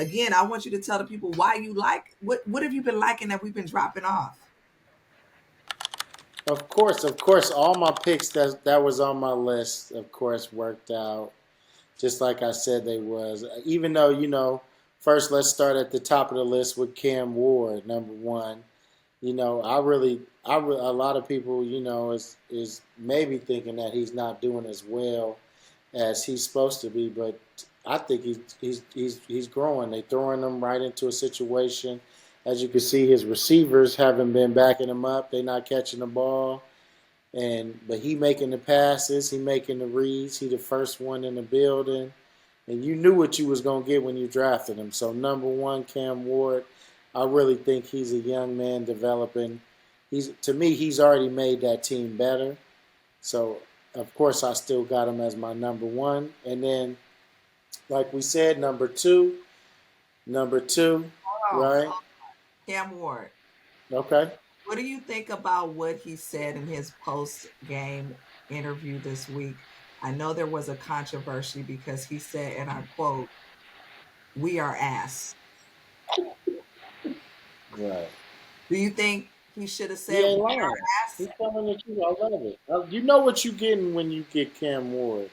again, I want you to tell the people why you like what have you been liking that we've been dropping off? Of course, all my picks that was on my list, of course, worked out just like I said they was. Even though first let's start at the top of the list with Cam Ward, number one. A lot of people, is maybe thinking that he's not doing as well as he's supposed to be, but I think he's growing. They throwing him right into a situation. As you can see, his receivers haven't been backing him up. They're not catching the ball, but he making the passes. He making the reads. He the first one in the building, and you knew what you was gonna get when you drafted him. So number one, Cam Ward. I really think he's a young man developing. To me, he's already made that team better. So of course, I still got him as my number one, and then like we said, number two, Oh, right? Cam Ward. Okay. What do you think about what he said in his post game interview this week? I know there was a controversy because he said, and I quote, "We are ass." Right. Do you think he should have He said, "We ain't are lying. ass"? He's telling the truth. I love it. You know what you getting when you get Cam Ward.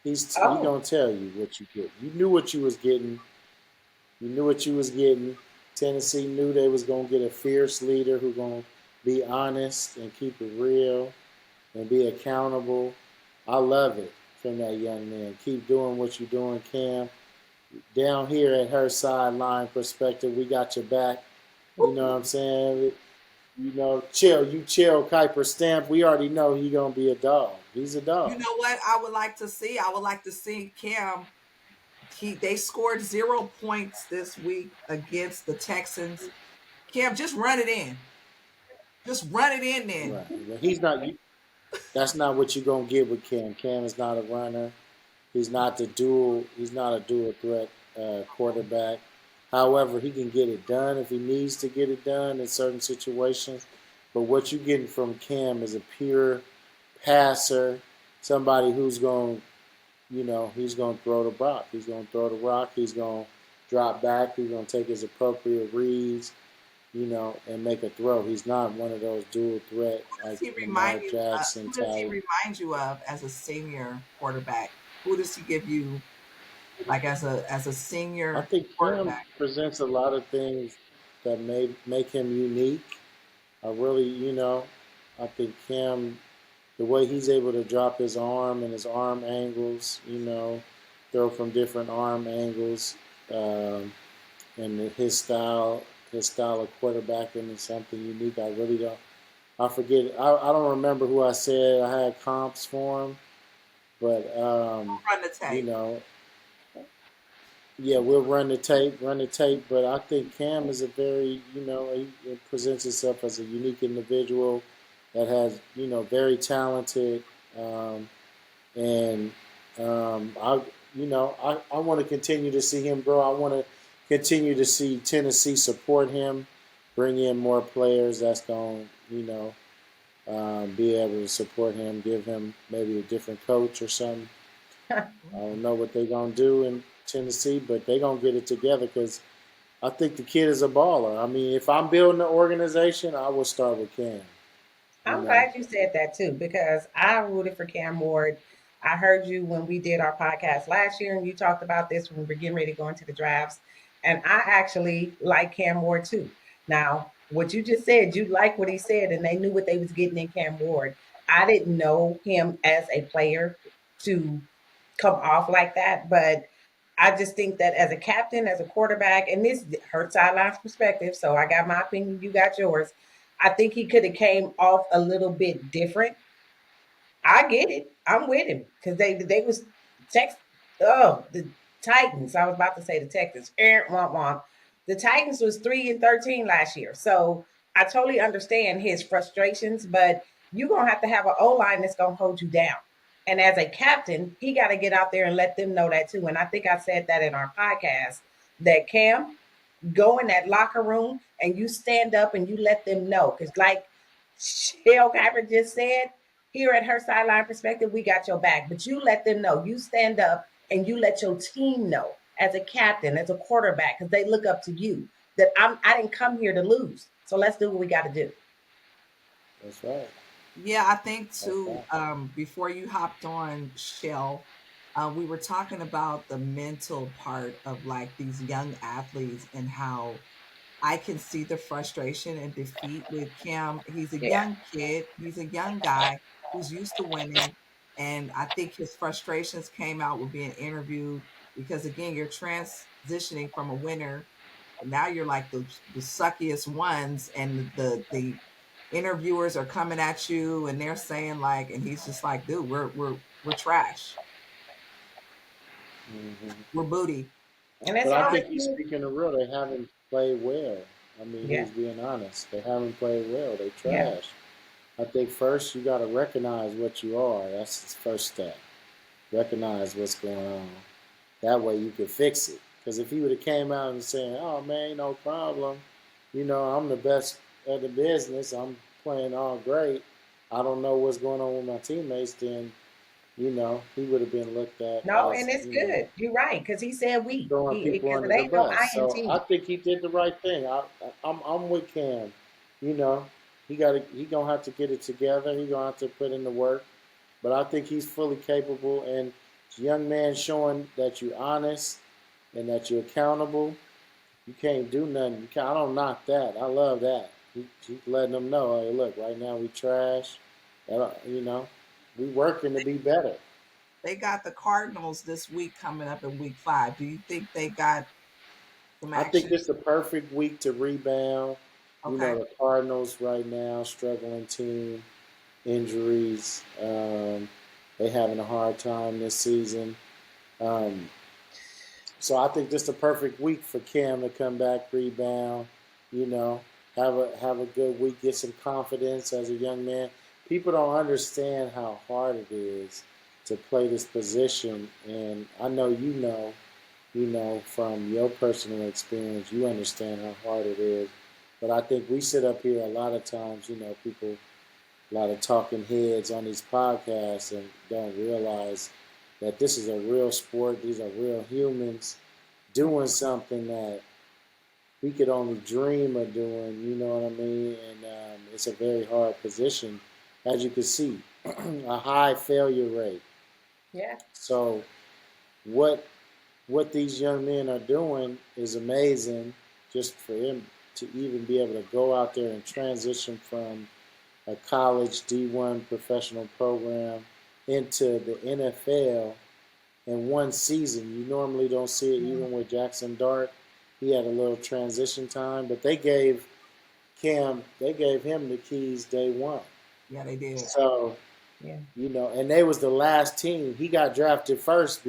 He Oh, gonna tell you what you get. You knew what you was getting. You knew what you was getting. Tennessee knew they was gonna get a fierce leader who gonna be honest and keep it real and be accountable. I love it from that young man. Keep doing what you're doing, Cam. Down here at Her Sideline Perspective, we got your back. You know what I'm saying? Chel Kiper Stamp. We already know he gonna be a dog. He's a You dog. know what I would like to see? I would like to see Cam. They scored 0 points this week against the Texans. Cam, just run it in. Just run it in then. Right. But he's not. That's not what you're gonna get with Cam. Cam is not a runner. He's not the dual. He's not a dual threat quarterback. However, he can get it done if he needs to get it done in certain situations. But what you're getting from Cam is a pure passer, somebody who's going, he's going to throw the rock. He's going to throw the rock. He's going to drop back. He's going to take his appropriate reads, and make a throw. He's not one of those dual threat Does like he Lamar remind you? Jackson Who does he type. remind you of as a senior quarterback? Who does he give you like as a I senior think Cam quarterback? presents a lot of things that may make him unique. I really, I think Cam, the way he's able to drop his arm and his arm angles, throw from different arm angles, um, and his style of quarterbacking is something unique. I really don't. I forget. I don't remember who I said I had comps for him, but Run the you tape. know, yeah, we'll run the tape. But I think Cam is a very, he presents himself as a unique individual that has, very talented, um, and I want to continue to see him grow. I want to continue to see Tennessee support him, bring in more players that's going, be able to support him, give him maybe a different coach or something. I don't know what they're gonna do in Tennessee, but they're gonna get it together because I think the kid is a baller. I mean, if I'm building an organization, I will start with Cam. You I'm know, glad you said that too, because I rooted for Cam Ward. I heard you when we did our podcast last year, and you talked about this when we were getting ready to go into the drafts. And I actually like Cam Ward too. Now, what you just said, you like what he said, and they knew what they was getting in Cam Ward. I didn't know him as a player to come off like that, but I just think that as a captain, as a quarterback, and this hurts sidelines perspective. So I got my opinion, you got yours. I think he could have came off a little bit different. I get it. I'm with him because they was text. Oh, the Titans. I was about to say the Texans. Womp womp. The Titans was 3-13 last year, so I totally understand his frustrations. But you're gonna have to have an O line that's gonna hold you down. And as a captain, he got to get out there and let them know that too. And I think I said that in our podcast that Cam, go in that locker room and you stand up and you let them know. Because, like Chel Kiper just said, here at Her Sideline Perspective, we got your back. But you let them know. You stand up and you let your team know as a captain, as a quarterback, because they look up to you. That I didn't come here to lose. So let's do what we got to do. That's right. Yeah, I think That's too, right. before you hopped on, Shell, we were talking about the mental part of like these young athletes and how I can see the frustration and defeat with Cam. He's a Yeah. young kid, he's a young guy who's used to winning. And I think his frustrations came out with being interviewed because, again, you're transitioning from a winner. Now you're like the suckiest ones, and the interviewers are coming at you and they're saying like, and he's just like, dude, we're trash, Hmm. we're booty. And it's But I hard think he's to, speaking the real. They haven't played well. I mean, yeah, he's being honest. They haven't played well. They yeah. trash. I think first you got to recognize what you are. That's the first step. Recognize what's going on. That way you can fix it. Because if he would have came out and saying, "Oh man, no problem," I'm the best at the business. I'm playing all great. I don't know what's going on with my teammates. Then he would have been looked at No, as and it's good. You're right, because he said we. throwing He people because under it the ain't no bus. So I INT. think he did the right thing. I'm with Cam. You know, he gonna have to get it together. He gonna have to put in the work. But I think he's fully capable, and young man showing that you're honest and that you're accountable. You can't do nothing. I don't knock that. I love that. He letting them know, hey, look, right now we trash. You know, we working to be better. They got the Cardinals this week coming up in week 5. Do you think they got some I think action? this is the perfect week to rebound. Okay. The Cardinals right now, struggling team, injuries. They having a hard time this season. Um, so I think this is the perfect week for Cam to come back, rebound. You know, have a good week, get some confidence as a young man. People don't understand how hard it is to play this position, and I know from your personal experience, you understand how hard it is. But I think we sit up here a lot of times, people, a lot of talking heads on these podcasts and don't realize that this is a real sport. These are real humans doing something that we could only dream of doing, you know what I mean? And it's a very hard position, as you can see, a high failure rate. Yeah. So, what what these young men are doing is amazing just for them to even be able to go out there and transition from a college D1 professional program into the NFL in one season. You normally don't see it Mhm. even with Jackson Dart. He had a little transition time, but they gave him the keys day one. Yeah, they did. So, Yeah. and they was the last team. He got drafted first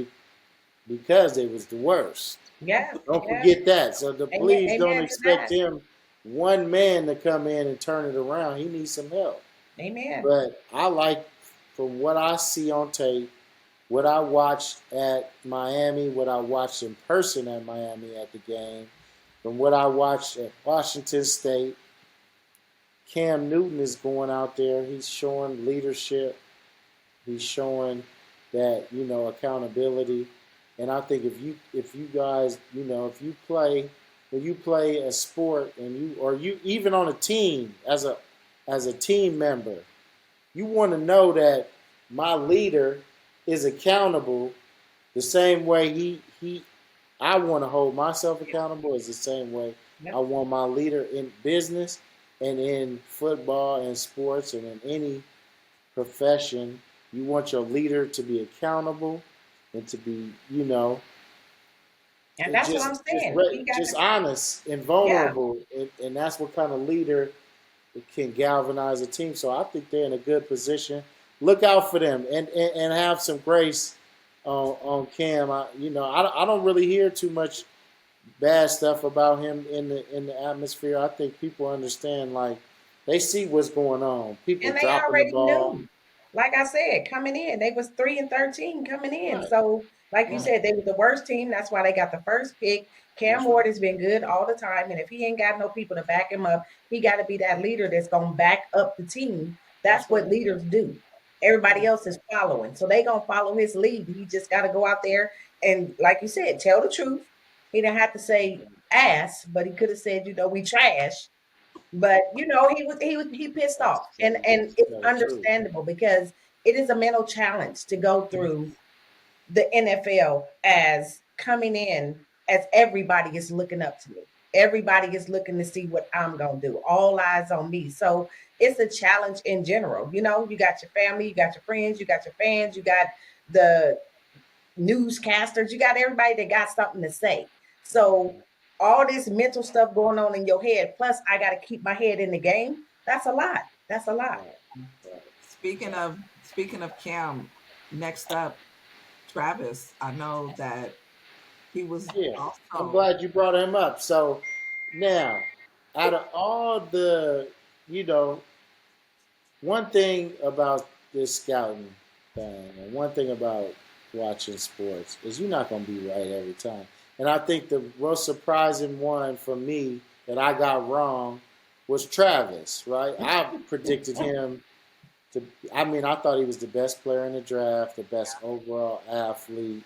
because they was the worst. Yeah. Don't Yeah. forget that. So Amen. please don't Amen to expect that. him one man to come in and turn it around. He needs some help. Amen. But I like from what I see on tape, what I watched at Miami, what I watched in person at Miami at the game, from what I watched at Washington State, Cam Newton is going out there. He's showing leadership. He's showing that accountability. And I think if you guys if you play when you play a sport and you even on a team as a team member, you want to know that my leader is accountable the same way he I want to hold myself Yeah. accountable is the same way I Yep. want my leader in business and in football and sports and in any profession. You want your leader to be accountable and to be, And that's what I'm saying. He got just to, honest and yeah. vulnerable, and that's what kind of leader can galvanize a team. So I think they're in a good position. Look out for them and have some grace on Cam. I don't really hear too much bad stuff about him in the atmosphere. I think people understand like they see what's going on. People And they dropping the already ball. knew. Like I said, coming in, they was 3-13 coming in. Right, So, like you right. said, they were the worst team. That's why they got the first pick. Cam That's right. Ward has been good all the time, and if he ain't got no people to back him up, he got to be that leader that's gonna back up the team. That's That's what right. leaders do. Everybody Right. else is following, so they gonna follow his lead. He just got to go out there And like you said, tell the truth. He didn't have to say ass, but he could have said, we trash. But he pissed That's off, and true. and To it's tell the truth. understandable because it is a mental challenge to go through the NFL as coming in as everybody is looking up to me. Everybody is looking to see what I'm going to do. All eyes on me. So it's a challenge in general. You got your family, you got your friends, you got your fans, you got the newscasters, you got everybody that got something to say. So all this mental stuff going on in your head, plus I got to keep my head in the game. That's a lot. That's a lot. Right. Right. Speaking of Cam, next up, Travis. I know that he was Yeah, I'm also glad you brought him up. So now, out of all the, you know, one thing about this scouting thing, and one thing about watching sports is you're not going to be right every time. And I think the most surprising one for me that I got wrong was Travis. Right, I predicted him to. I mean, I thought he was the best player in the draft, the best overall athlete,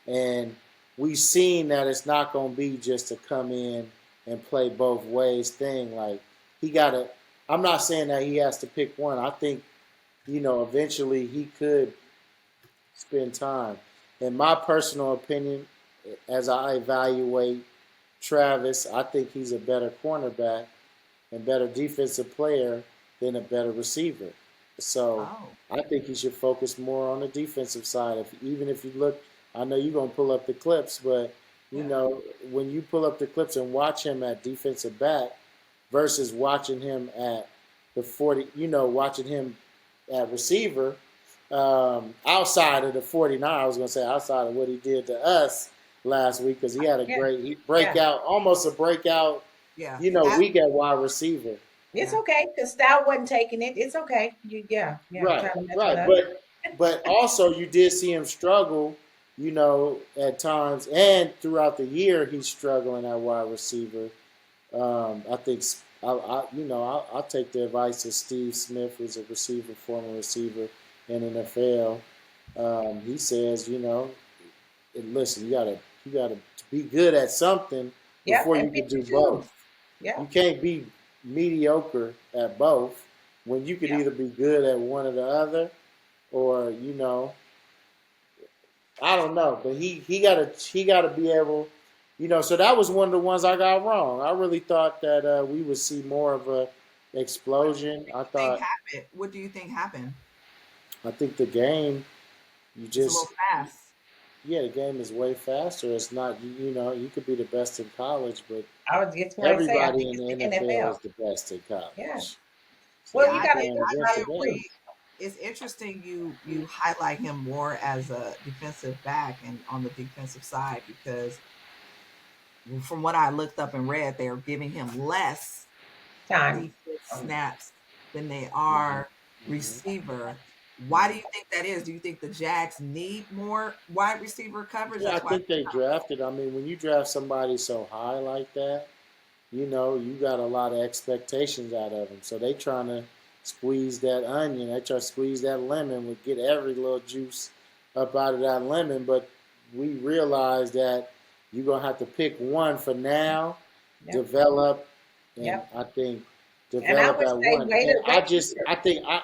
and we've seen that it's not going to be just to come in and play both ways thing. Like he got to. I'm not saying that he has to pick one. I think eventually he could spend time. In my personal opinion, as I evaluate Travis, I think he's a better cornerback and better defensive player than a better receiver. So oh I think he should focus more on the defensive side. Even if you look, I know you're gonna pull up the clips, but yeah. when you pull up the clips and watch him at defensive back versus watching him at the 40, watching him at receiver, outside of the 49, I was gonna say outside of what he did to us last week because he had a Yeah. great Yeah. breakout, almost a breakout, Yeah. week at wide receiver. It's Yeah. okay because Stout wasn't taking it. It's okay. Yeah, Right, trying to mess with right. us. But also you did see him struggle, at times, and throughout the year he's struggling at wide receiver. I think I'll take the advice of Steve Smith, who's a receiver, former receiver in the NFL. He says, listen, you gotta be good at something Yep, before you and pick can and do choose. both. Yeah, You can't be mediocre at both when you could yeah, either be good at one or the other, or I don't know. But he gotta be able, So that was one of the ones I got wrong. I really thought that we would see more of a What explosion. do I you think thought happened? What do you think happened? I think the game you It's a little just fast. yeah, the game is way faster. It's not you could be the best in college, but I was just going to say, I everybody think in it's the the NFL NFL. is the best in Yeah. college. So Well, Yeah, you you're got to playing look against I the at it agree. too. best. It's interesting you highlight him more as a defensive back and on the defensive side because from what I looked up and read, they're giving him less Time. defense snaps than they Hmm. are Hmm. receiver. Why do Hmm. you think that is? Do you think the Jags need more wide receiver coverage? Yeah, I That's why. think they drafted. I mean, when you draft somebody so high like that, you got a lot of expectations out of them. So they trying to squeeze that onion. They try to squeeze that lemon. We get every little juice up out of that lemon. But we realize that you're gonna have to pick one for now, Yep. develop, and Yep. I think And I develop would at say one. wait And a wait a year. I think I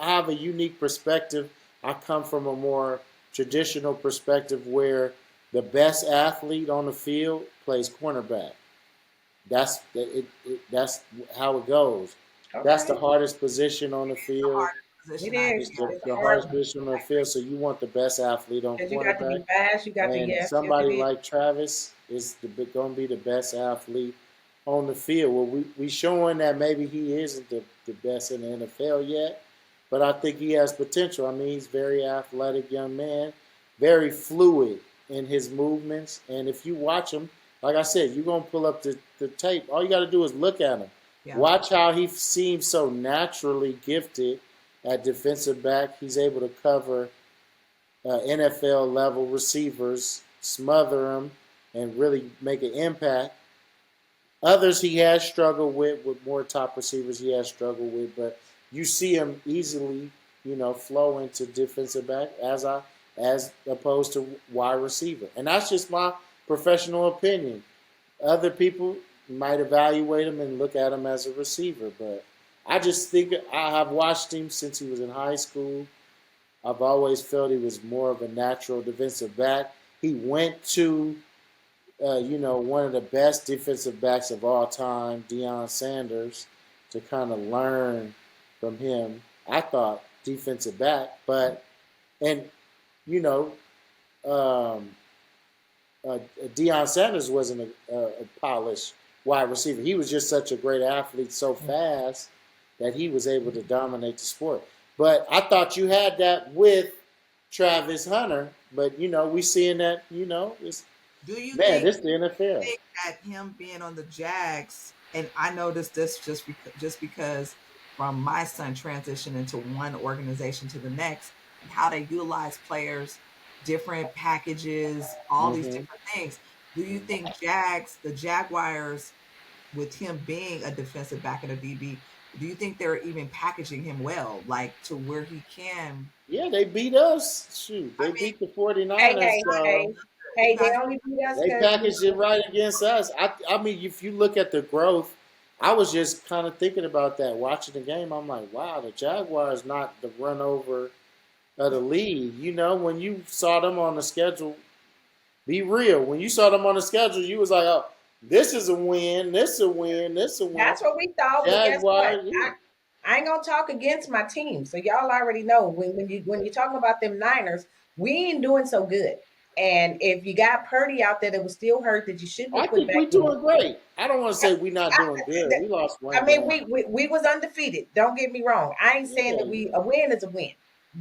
have a unique perspective. I come from a more traditional perspective where the best athlete on the field plays cornerback. That's how it goes. That's the Okay. hardest position on the The field. hardest It position. I is. It's agree. It's a the hard hardest one. position on the field. So you want the best athlete on Because you got to be cornerback, fast. You got to, and yes, yes, it somebody is. like Travis is going to be the best athlete on the field. Well, we showing that maybe he isn't the best in the NFL yet, but I think he has potential. I mean, he's a very athletic young man, very fluid in his movements, and if you watch him, like I said, you're gonna pull up the tape. All you got to do is look at him. Yeah. Watch how he seems so naturally gifted at defensive back. He's able to cover NFL level receivers, smother them, and really make an impact. Others he has struggled with more top receivers he has struggled with, but you see him easily, flow into defensive back as opposed to wide receiver. And that's just my professional opinion. Other people might evaluate him and look at him as a receiver, but I just think I have watched him since he was in high school. I've always felt he was more of a natural defensive back. He went to, one of the best defensive backs of all time, Deion Sanders, to kind of learn from him. I thought defensive back, but and you know, um, Deion Sanders wasn't a polished wide receiver. He was just such a great athlete, so fast that he was able to dominate the sport. But I thought you had that with Travis Hunter. But we seeing that it's Do you man, think this the NFL. that him being on the Jags, and I noticed this just because from my son transitioning to one organization to the next, and how they utilize players, different packages, all these Mm-hmm. different things. Do you think the Jaguars, with him being a defensive back and a DB, do you think they're even packaging him well, like to where he can? Yeah, they beat us. Shoot, I they mean, beat the Hey, 49ers. hey, hey, So you hey, they guys, only beat us they because packaged it right against us. I mean, if you look at the growth, I was just kind of thinking about that watching the game. I'm like, wow, the Jaguars not the run over of the league. When you saw them on the schedule, be real. When you saw them on the schedule, you was like, oh, this is a win. This is a win. This is a win. that's what we thought. But guess what? Jaguars, yeah. I ain't gonna talk against my team. So y'all already know when you're talking about them Niners, we ain't doing so good. And if you got Purdy out there that was still hurt that you shouldn't I have put think back we're in. doing great. I don't want to say we're not doing good. We lost one I mean, game. we was undefeated. Don't get me wrong. I ain't saying Yeah, that yeah. a win is a win,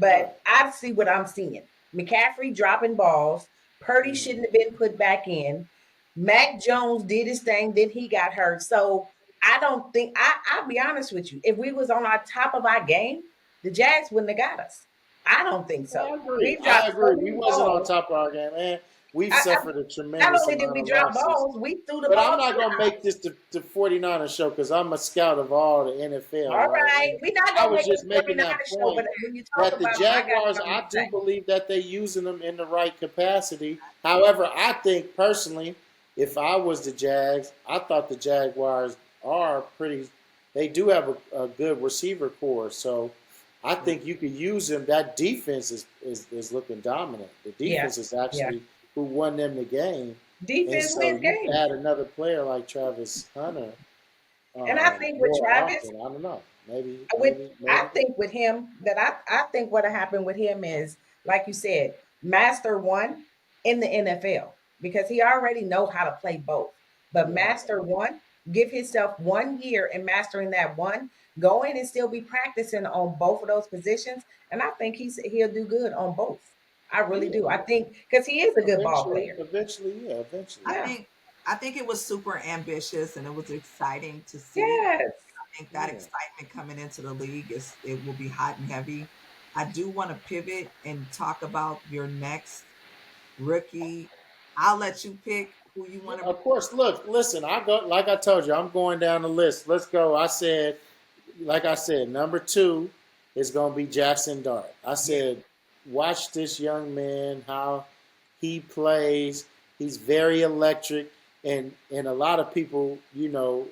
Right. but I see what I'm seeing. McCaffrey dropping balls. Purdy Mm-hmm. shouldn't have been put back in. Mac Jones did his thing, then he got hurt. So I don't think I'll be honest with you. If we was on our top of our game, the Jags wouldn't have got us. I don't think so. I agree. We I dropped so agree. We many wasn't on balls. top of our game, man. We've I, suffered a not tremendous only did amount we of drop losses. balls, we threw the But I'm ball not 2 gonna make this the 49er show because I'm a scout of all the NFL, All right? right. And We're not I gonna was make just it making 49 that show, but point when you talk that the about them, I got Jaguars, something I to do say. believe that they're using them in the right capacity. However, I think personally, if I was the Jags, I thought the Jaguars are pretty. They do have a good receiver core, so I think you could use them. That defense is looking dominant. The Yeah. defense is Yeah. actually who won them the game. And Defense so wins you games. add another player like Travis Hunter And I think with more Travis, often. I don't know. Maybe, with maybe, I maybe. think with him that I think what happened with him is like you said, master one in the NFL because he already know how to play both. But Yeah, master one, give himself 1 year in mastering that one, go in and still be practicing on both of those positions. And I think he'll do good on both. I really yeah. do. I think because he is a good ball Eventually, player. eventually, yeah, eventually. I Yeah. think I think it was super ambitious and it was exciting to see. Yes. I think that Yeah. excitement coming into the league is it will be hot and heavy. I do want to pivot and talk about your next rookie. I'll let you pick who you Yeah, want to bring. of course. Look, listen. I go like I told you. I'm going down the list. Let's go. Like I said, number two is going to be Jackson Dart. I Yeah, said, watch this young man how he plays. He's very electric, and a lot of people, well,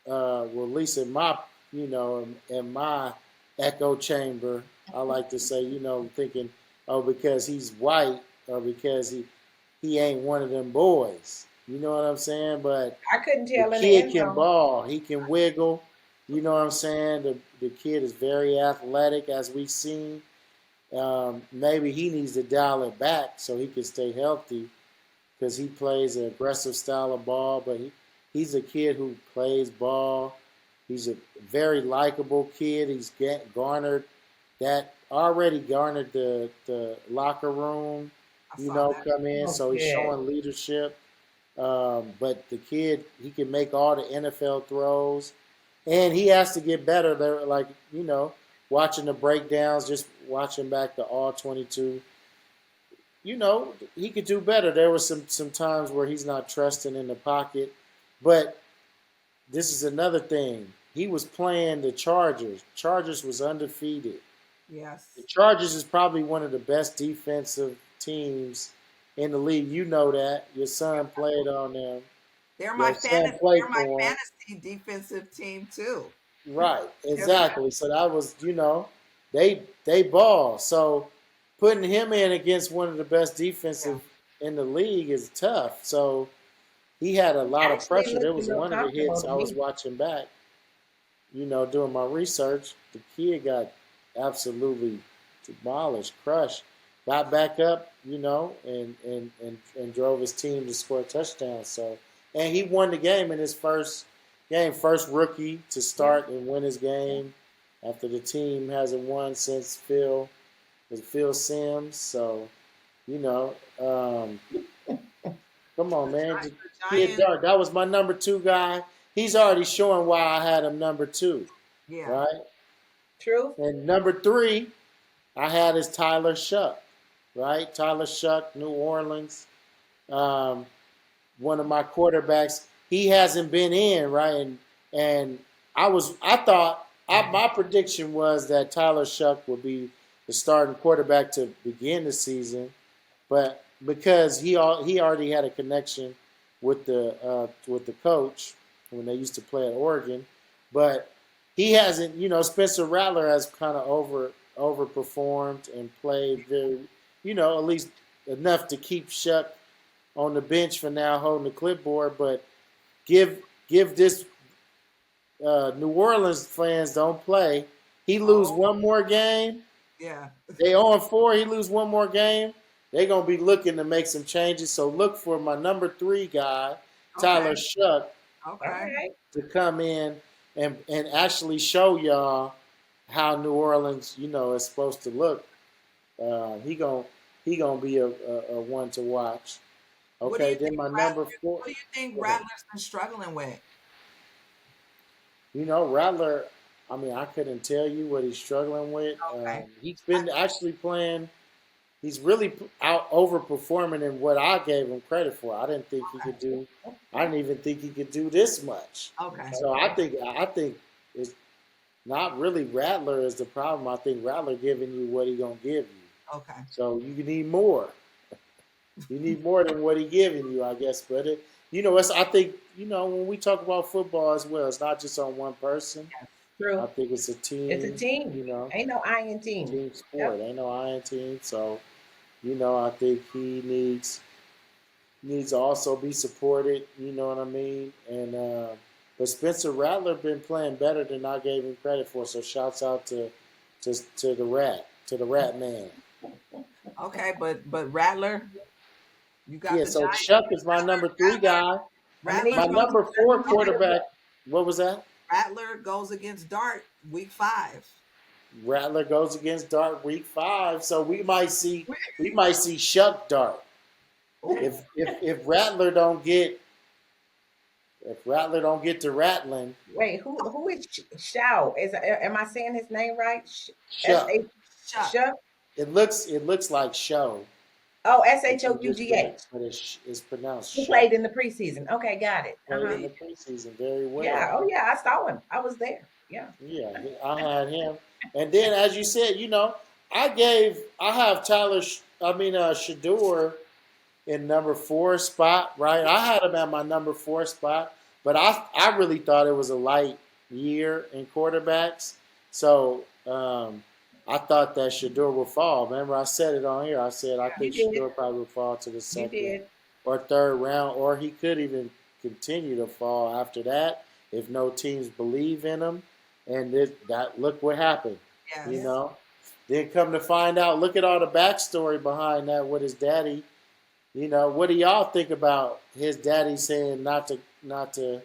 at least in my, in my echo chamber, I like to say, thinking, oh, because he's white or because he ain't one of them boys. You know what I'm saying? But I couldn't the tell in the kid end can zone. ball. He can wiggle. You know what I'm saying? The kid is very athletic, as we've seen. Maybe he needs to dial it back so he can stay healthy because he plays an aggressive style of ball. But he's a kid who plays ball. He's a very likable kid. He's garnered that already garnered the locker room. I saw that. Come in. Oh, So he's good. showing leadership. But the kid, he can make all the NFL throws, and he has to get better. They're like watching the breakdowns, just watching back the all 22. He could do better. There were some times where he's not trusting in the pocket, but this is another thing. He was playing the Chargers. Chargers was undefeated. Yes. The Chargers is probably one of the best defensive teams in the league. You know that. Your son played on them. Your son They're played my for them. fantasy defensive team too. Right, They're my exactly. So that was, they ball. So putting him in against one of the best yeah. defensive in the league is tough. So he had a lot of Actually pressure. There looked a was little one of the comfortable hits to I was me. watching back, doing my research. The kid got absolutely demolished, crushed. Got back up, and drove his team to score a touchdown. So, and he won the game in his first game, first rookie to Yeah. start and win his game after the team hasn't won since Phil Sims. So, you know, um, come on, man, the kid Giants. Dart. That was my number two guy. He's already showing why I had him number two, Yeah. right? True. And number three, I had is Tyler Shuck, right? Tyler Shuck, New Orleans. Um, One of my quarterbacks. He hasn't been in, right? And my prediction was that Tyler Shuck would be the starting quarterback to begin the season, but because he already had a connection with the coach when they used to play at Oregon, but he hasn't. Spencer Rattler has kind of overperformed and played very, at least enough to keep Shuck on the bench for now, holding the clipboard. But give this New Orleans fans don't play. He lose Oh, one more game, yeah. they 0-4. He lose one more game. They're gonna be looking to make some changes. So look for my number three guy, Okay. Tyler Shuck, All Okay. right. to come in and actually show y'all how New Orleans, is supposed to look. He gonna be a one to watch. What do Okay, you then think my number Rattler? four. What do you think Go ahead. Rattler's been struggling with? Rattler. I mean, I couldn't tell you what he's struggling with. Okay. He's been actually playing. He's really out overperforming in what I gave him credit for. I didn't think he could do. I didn't even think he could do this much. Okay. So I think it's not really Rattler is the problem. I think Rattler giving you what he gonna give you. Okay. So you need more. You need more than what he giving you, I guess. But it's. I think when we talk about football as well, it's not just on one person. I True. think it's a It's a team. team. Ain't no I in team. Team sport. Yep. Ain't no iron team. So I think he needs to also be supported. You know what I mean? And but Spencer Rattler been playing better than I gave him credit for. So shouts out to the Rat Man. Okay. But Rattler, you got Yeah. the So Giants. Chuck is my number three Rattler. guy. I'm gonna need My Rattler you. goes number I'm four gonna need you to. quarterback. What was that? Rattler goes against Dart week 5. Rattler goes against Dart week 5. So we might see Shuck Dart. Oh, If Rattler don't get to rattling, Wait, who is Shao? Am I saying his name right? S Shuck. H Chuck. Shuck. It looks like show, Oh, S but H O U G H. it's pronounced Who Shuck. played in the preseason? Okay, got it. Uh Played huh. in the preseason very Yeah. well. Oh yeah, I saw him. I was there. Yeah. Yeah, I had him. And then, as you said, I have Shador in number four spot, right? I had him at my number four spot, but I really thought it was a light year in quarterbacks. So I thought that Shador would fall. Remember, I said it on here. I said I You think did. Shador probably would fall to the You second did. or third round, or he could even continue to fall after that if no teams believe in him. And that look what happened, you Yes. know. Then come to find out, look at all the backstory behind that with his daddy. What do y'all think about his daddy saying not to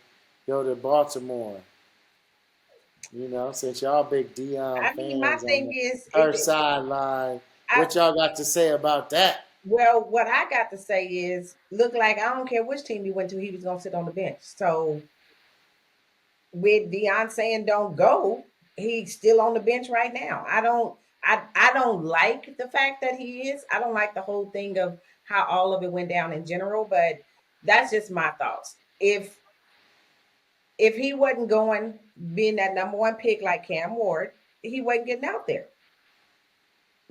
go to Baltimore? Since y'all big Dion I mean, my fans on thing the is, Her Sideline, I what y'all got to say about that? well, what I got to say is, look like I don't care which team he went to, he was gonna sit on the bench. So with Deion saying don't go, he's still on the bench right now. I don't like the fact that he is. I don't like the whole thing of how all of it went down in general, but that's just my thoughts. If he wasn't going being that number one pick like Cam Ward, he wasn't getting out there.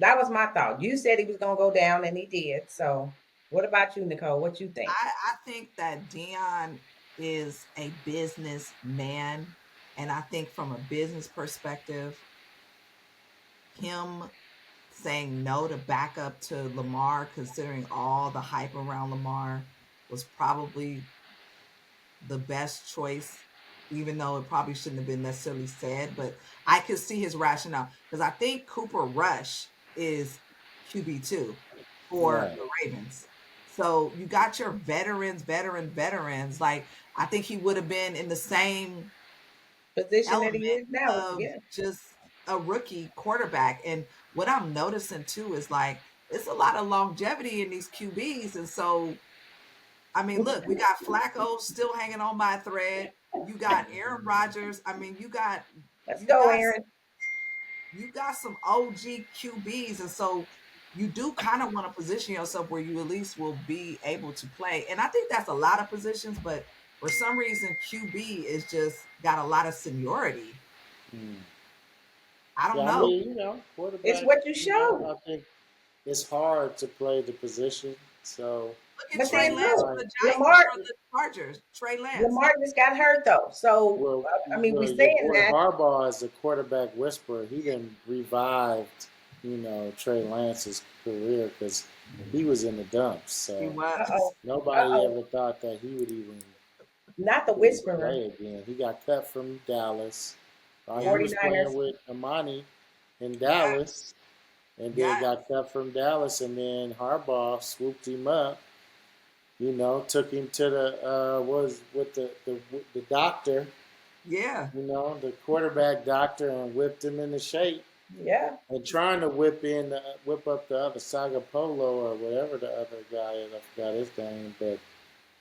That was my thought. You said he was gonna go down, and he did. So, what about you, Nicole? What you think? I think that Dion is a businessman. And I think from a business perspective, him saying no to back up to Lamar, considering all the hype around Lamar, was probably the best choice, even though it probably shouldn't have been necessarily said. But I could see his rationale because I think Cooper Rush is QB2 for Right. the Ravens. So you got your veterans. Like I think he would have been in the same Position that he element is now. of Yeah. just a rookie quarterback. And what I'm noticing too is like it's a lot of longevity in these QBs. And so, I mean, look, we got Flacco still hanging on by a thread. You got Aaron Rodgers. I mean, Let's you go, got Aaron. you got some OG QBs, and so you do kind of want to position yourself where you at least will be able to play. And I think that's a lot of positions, but for some reason, QB is just got a lot of seniority. Mm. I don't Yeah, I know. mean, It's quarterback, what you show. I think it's hard to play the position. So, Look at But Trey then Lance look, for sometimes, the Lamar for the Chargers. Trey Lance. Lamar just got hurt though. So well, I mean, we well, your saying boy that. Harbaugh is a quarterback whisperer. He then revived, Trey Lance's career because he was in the dumps. He So Uh was. oh. Uh nobody oh. ever thought that he would even Not the could even whisperer. play again. He got cut from Dallas. He Yeah, was playing 49ers. with Amani in yeah, Dallas, and then yeah, got cut from Dallas, and then Harbaugh swooped him up. Took him to the was with the doctor, yeah. the quarterback doctor, and whipped him into shape. Yeah. And trying to whip up the other Saga Polo or whatever the other guy is. I forgot his name, but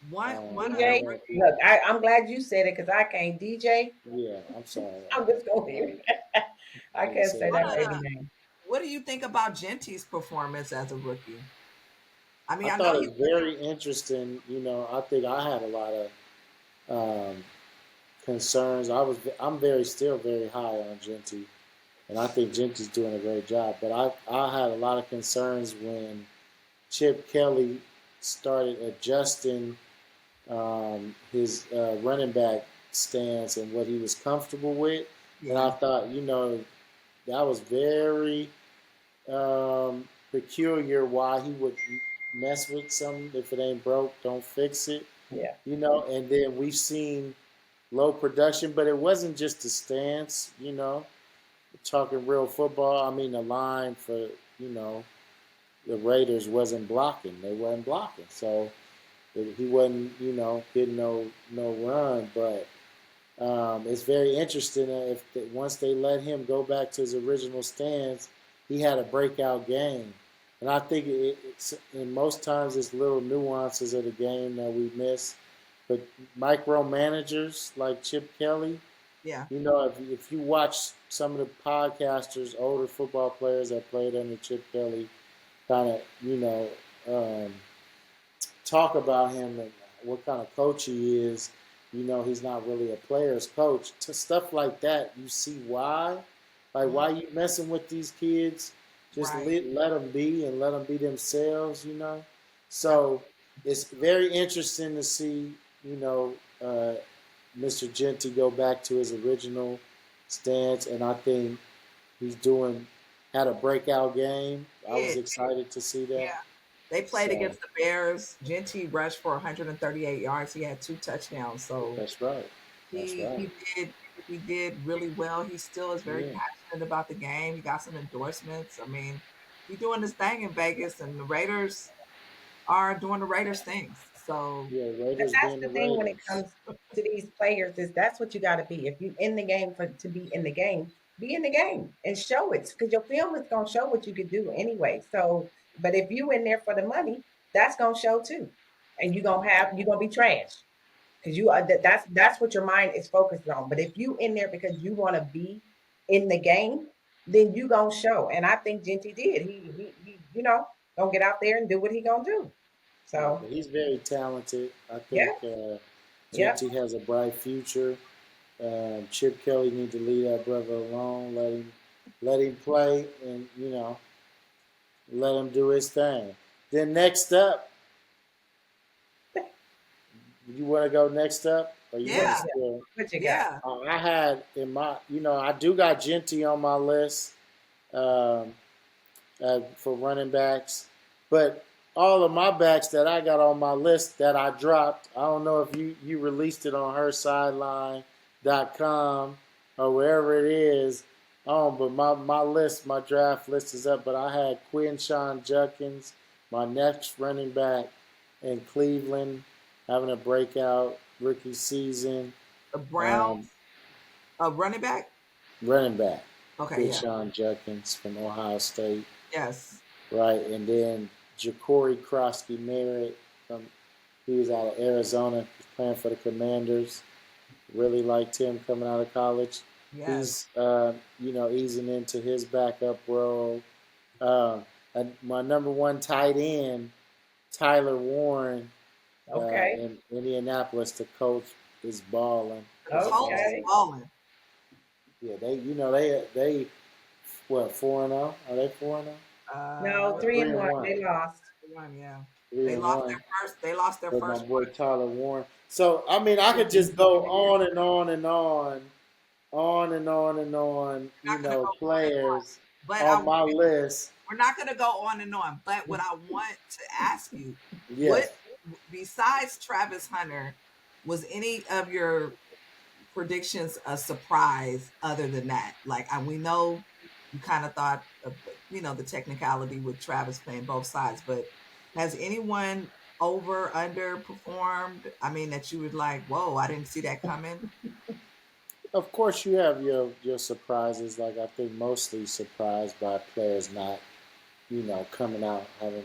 One of I the DJ. know. rookie. Look, I'm glad you said it because I can't. DJ. Yeah, I'm sorry. I'm just going to I Didn't can't say say his One that of baby name. the. name. What do you think about Gentry's performance as a rookie? I I mean, I know thought it he's was very interesting. I think I had a lot of um, concerns. I'm still very high on Genty, and I think Genty's doing a great job. But I had a lot of concerns when Chip Kelly started adjusting his running back stance and what he was comfortable with. And I yeah, thought, that was very peculiar why he would mess with something. If it ain't broke, don't fix it. Yeah. And then we've seen low production, but it wasn't just the stance, talking real football. I mean, the line for, you know, the Raiders wasn't blocking. They weren't blocking. So he wasn't, getting no run. But it's very interesting that once they let him go back to his original stance, he had a breakout game. And I think it's and most times it's little nuances of the game that we miss. But micromanagers like Chip Kelly, yeah. if you watch some of the podcasters, older football players that played under Chip Kelly, kind of um, talk about him and what kind of coach he is. He's not really a player's coach. To stuff like that, you see why. Like, Mhm. why you messing with these kids? Just Right. let them be and let them be themselves. Yep. So it's very interesting to see, Mr. Genty go back to his original stance, and I think he's had a breakout game. I was Yeah. excited to see Yeah. that. They played So against the Bears. Gentry rushed for 138 yards. He had 2 touchdowns. So that's right. That's he right. he did he did really well. He still is very Yeah. passionate about the game. He got some endorsements. I mean, he's doing his thing in Vegas, and the Raiders are doing the Raiders things. So Yeah. And Raiders that's being the the thing when it Raiders. comes to these players is that's what you got to be. If you in the game for to be in the game and show it because your film is gonna show what you can do anyway. So, but if you in there for the money, that's gonna show too, and you're gonna be trash because you are that's what your mind is focused on. But if you in there because you want to be in the game, then you gonna show. And I think Genty did. He gonna get out there and do what he gonna do. Yeah, So but he's very talented. I yeah, think yeah. Genty has a bright future. Chip Kelly need to leave that brother alone. Let him play, and Let him do his thing. Then next up, you want to go next up, or you What want you to Yeah, got? still? What you got? yeah. I had in my, I do got Genty on my list. Um, for running backs. But all of my backs that I got on my list that I dropped, I don't know if you released it on hersideline.com or wherever it is. But my list, my draft list is up. But I had Quinshon Judkins, my next running back in Cleveland, having a breakout rookie season. The Um, Browns, running back. Running back, Okay, yeah, Quinshon Judkins from Ohio State. yes. Right, and then Ja'Cory Krosky Merritt from he was out of Arizona, playing for the Commanders. Really liked him coming out of college. Yes. He's easing into his backup role. And my number one tight end, Tyler Warren, Okay. in Indianapolis, the coach is balling. The Is Colts is balling. Okay. balling. Yeah, they what 4-0? Are they 4-0? No, Uh, 3-1. 3-1. They lost. one, yeah. Three They and lost one. their first. They lost their With my first boy one. Tyler Warren. So I mean, I could just go on and on and on and on and on. We're not gonna go on and on, Players but on my list. we're not gonna go on and on. But what I want to ask you, what Yes, besides Travis Hunter, was any of your predictions a surprise other than that? Like, we know you kind of thought of, the technicality with Travis playing both sides, but has anyone over underperformed? I mean, that you would like, whoa, I didn't see that coming. of course you have your surprises. Like I think mostly surprised by players not coming out having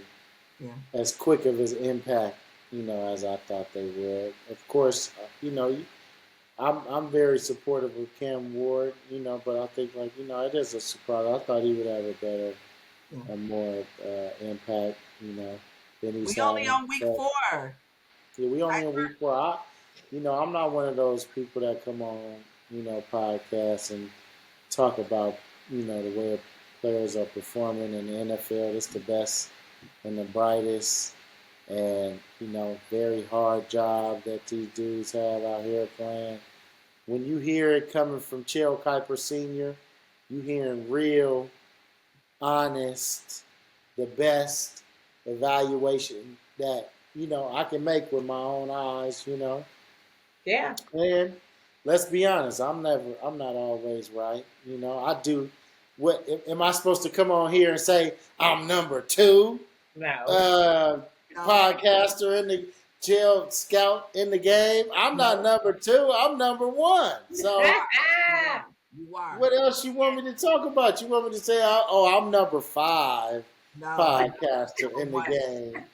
Yeah, as quick of his impact as I thought they would. Of course, I'm very supportive of Cam Ward, but I think it is a surprise. I thought he would have a better, yeah. a more impact, than he's We only having. on week But 4, yeah, we only right? in week 4. I'm not one of those people that come on, podcasts and talk about, the way players are performing in the NFL. It's the best and the brightest, and very hard job that these dudes have out here playing. When you hear it coming from Chel Kiper Sr., you hearing real, honest, the best evaluation that I can make with my own eyes. Yeah. And let's be honest, I'm not always right. I do. What am I supposed to come on here and say? I'm number 2 No. uh, No, podcaster in the jail scout in the game. I'm not No. number 2. I'm number 1. you So are. You are. You are. what else you want me to talk about? You want me to say, oh, I'm number 5 No, podcaster number in the one. game.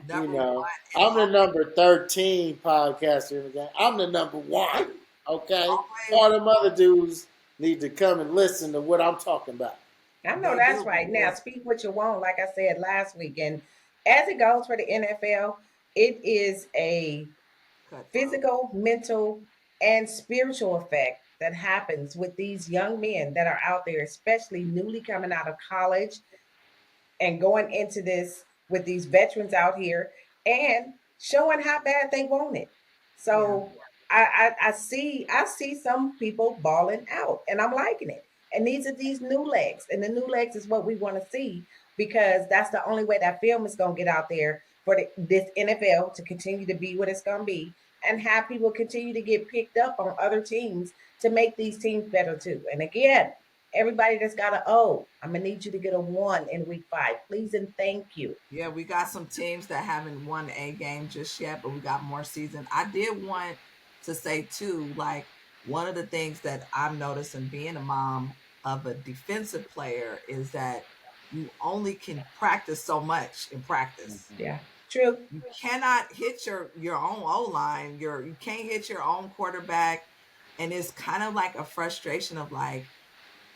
Number one, and I'm the number 13 podcaster in the game. I'm the number 1. Okay, always all them other dudes need to come and listen to what I'm talking about. I know they that's do right. Now, because speak what you want, like I said last week. And as it goes for the NFL, it is a cutthroat. physical, mental, and spiritual effect that happens with these young men that are out there, especially newly coming out of college and going into this with these veterans out here and showing how bad they want it. Yeah, So I see some people balling out and I'm liking it. And these are these new legs. And the new legs is what we want to see because that's the only way that film is going to get out there for this NFL to continue to be what it's going to be and have people continue to get picked up on other teams to make these teams better too. And again, everybody that's got an O, I'm gonna need you to get a 1 in week 5, please and thank you. yeah. We got some teams that haven't won a game just yet, but we got more season. I did want to say too, like one of the things that I'm noticing being a mom of a defensive player is that you only can practice so much in practice. Yeah, true. You cannot hit your own O line. You can't hit your own quarterback, and it's kind of like a frustration of like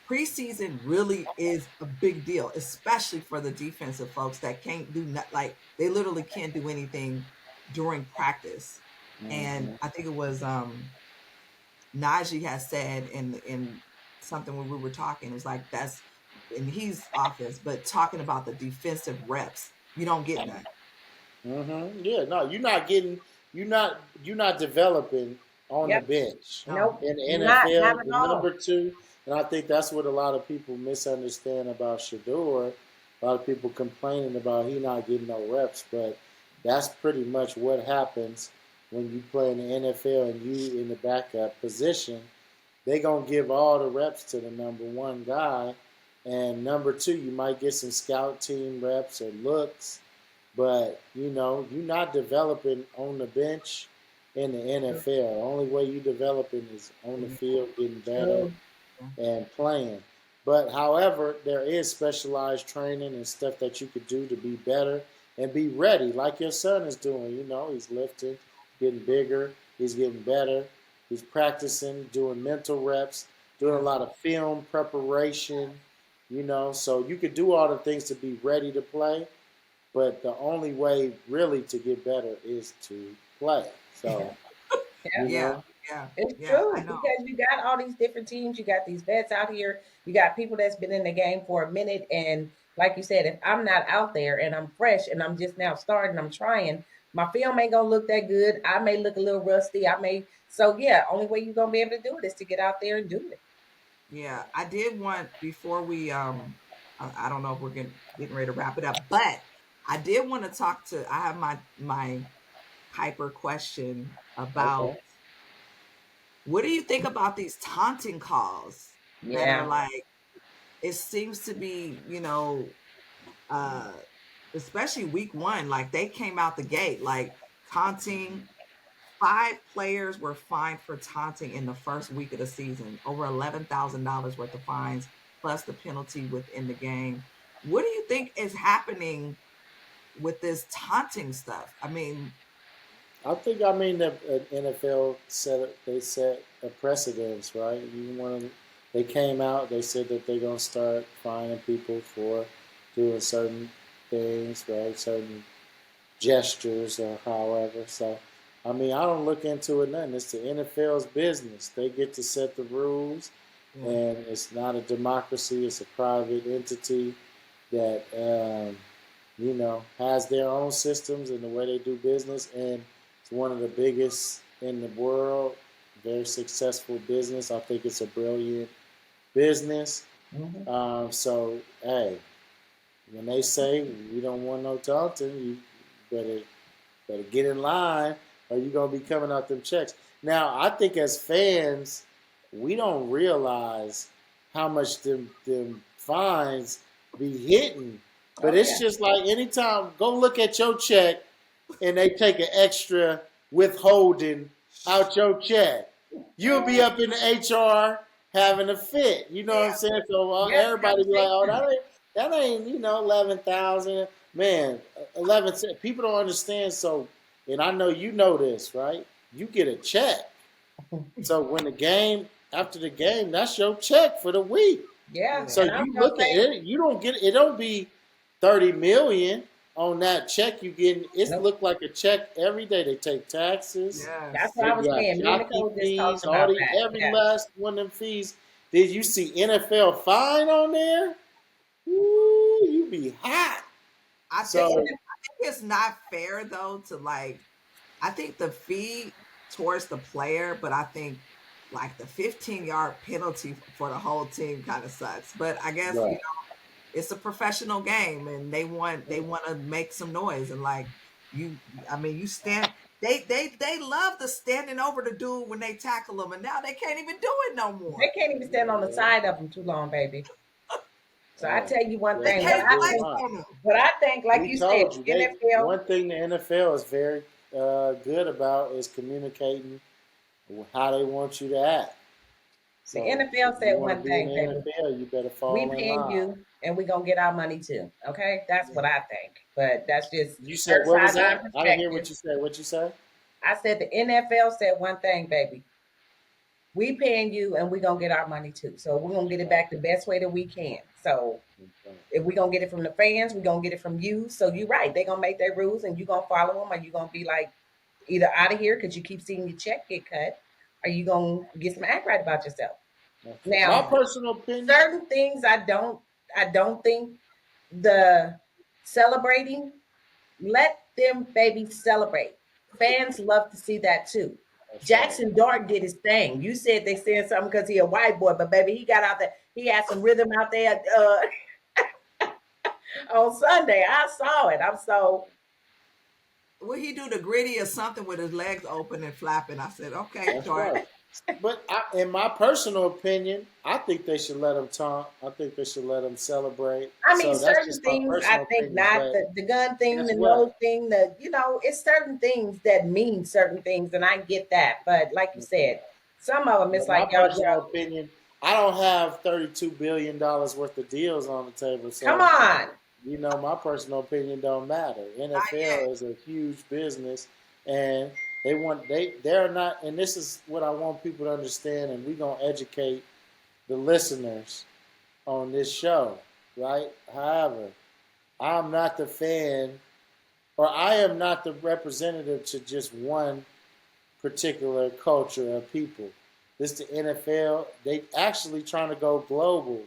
preseason really is a big deal, especially for the defensive folks that can't do not, like they literally can't do anything during practice. And Mm-hmm. I think it was Najee has said in something when we were talking, it was like and he's offense, but talking about the defensive reps, you don't get that. Yeah, no, you're not developing on the Yep. bench No. Nope. in the Not NFL. at The all. number two, and I think that's what a lot of people misunderstand about Shador. A lot of people complaining about he not getting no reps, but that's pretty much what happens when you play in the NFL and you in the backup position. They gonna give all the reps to the number one guy, and number two, you might get some scout team reps or looks, but you're not developing on the bench in the NFL. The only way you developing is on the Mhm. field, getting better True. and playing. But however, there is specialized training and stuff that you could do to be better and be ready, like your son is doing. He's lifting, getting bigger, he's getting better, he's practicing, doing mental reps, doing a Yeah. lot of film preparation. So you could do all the things to be ready to play, but the only way really to get better is to play. So, you Yeah. Yeah. know, Yeah. It's Yeah. I true know. because you got all these different teams. You got these vets out here. You got people that's been in the game for a minute. And like you said, if I'm not out there and I'm fresh and I'm just now starting, I'm trying, my film ain't gonna look that good. I may look a little rusty. I may so yeah, only way you're gonna be able to do it is to get out there and do it. Yeah. I did want before we I don't know if we're getting ready to wrap it up, but I did want to talk to I have my Kiper question about okay. what do you think about these taunting calls that are Yeah. like it seems to be, uh especially week one, like they came out the gate like taunting. Five players were fined for taunting in the first week of the season, over $11,000 worth of fines, plus the penalty within the game. What do you think is happening with this taunting stuff? I mean, I mean the NFL set a precedence, right? They came out, they said that they're gonna start fining people for doing certain things, right? Certain gestures or however. So, I mean, I don't look into it nothing. It's the NFL's business. They get to set the rules, yeah, and it's not a democracy. It's a private entity that has their own systems and the way they do business, and it's one of the biggest in the world. Very successful business. I think it's a brilliant business. Hmm. So, hey, when they say we don't want no taunting, you better get in line, or you're gonna be coming out them checks. Now, I think as fans, we don't realize how much them fines be hitting. But Oh it's yeah. just like anytime, go look at your check, and they take an extra withholding out your check. You'll be up in the HR having a fit. You know what I'm yeah, saying? So Yep. everybody be like, "Oh, Conversation. that ain't 11,000." Man, 11. People don't understand. So, and I know you know this, right? You get a check. So when the game after the game, that's your check for the week. Yeah. So yeah, And I'm you gonna look at say it, you don't get it. Don't be 30 million on that check you getting. It's nope. look like a check every day. They take taxes. That's yes, what They I was got saying. Me and jockey Nicole just talked fees, all about the that. every Yeah. last one of them fees. Did you see NFL fine on there? Ooh, you be hot. The So I think it's not fair though to like. I think the fee towards the player, but I think like the 15-yard penalty for the whole team kind of sucks. But I guess right. it's a professional game and they want to make some noise and like you I mean you stand they love the standing over the dude when they tackle them and now they can't even do it no They more. can't even stand on the side of them too long, baby. So I Yeah, tell you one yeah, They thing. can't they even do place not. on them. What I think, like We you said, told you they NFL. one thing the NFL is very good about is communicating how they want you to act. The So if NFL you said want to one be in thing, the baby. NFL, you better We fall in paying line. you, and we gonna get our money too. Okay, that's what Yeah. I think. But that's just You said her what was that? sideline I didn't hear perspective. what you said. What you said? I said the NFL said one thing, baby. We paying you, and we gonna get our money too. So we're gonna get it back the best way that we can. So Okay. if we gonna get it from the fans, we gonna get it from you. So you're right. They gonna make their rules, and you gonna follow them, or you gonna be like either out of here because you keep seeing your check get cut, or you gonna get some act right about yourself. Okay. My Now, Yeah. personal opinion. certain things I don't think the celebrating, let them baby celebrate. Fans love to see that too. That's right. Jackson Dart did his thing. You said they said something because he a white boy, but baby, he got out there. He had some rhythm out there on Sunday. I saw it. I'm so Will he do the gritty or something with his legs open and flapping? I said, okay, That's Dart. right. But in my personal opinion, I think they should let them taunt. I think they should let them celebrate. I mean, So that's certain just my things I personal think opinion. not But the gun thing, guess the nose what? thing, it's certain things that mean certain things, and I get that. But like you said, some of them it's But my like personal y'all opinion, I don't have $32 billion worth of deals on the table. come So on. my personal opinion don't matter. Not yet. NFL is a huge business, and they're not. And this is what I want people to understand. And we're gonna educate the listeners on this show, right? However, I'm not the fan, or I am not the representative to just one particular culture of people. This the NFL. They actually trying to go global,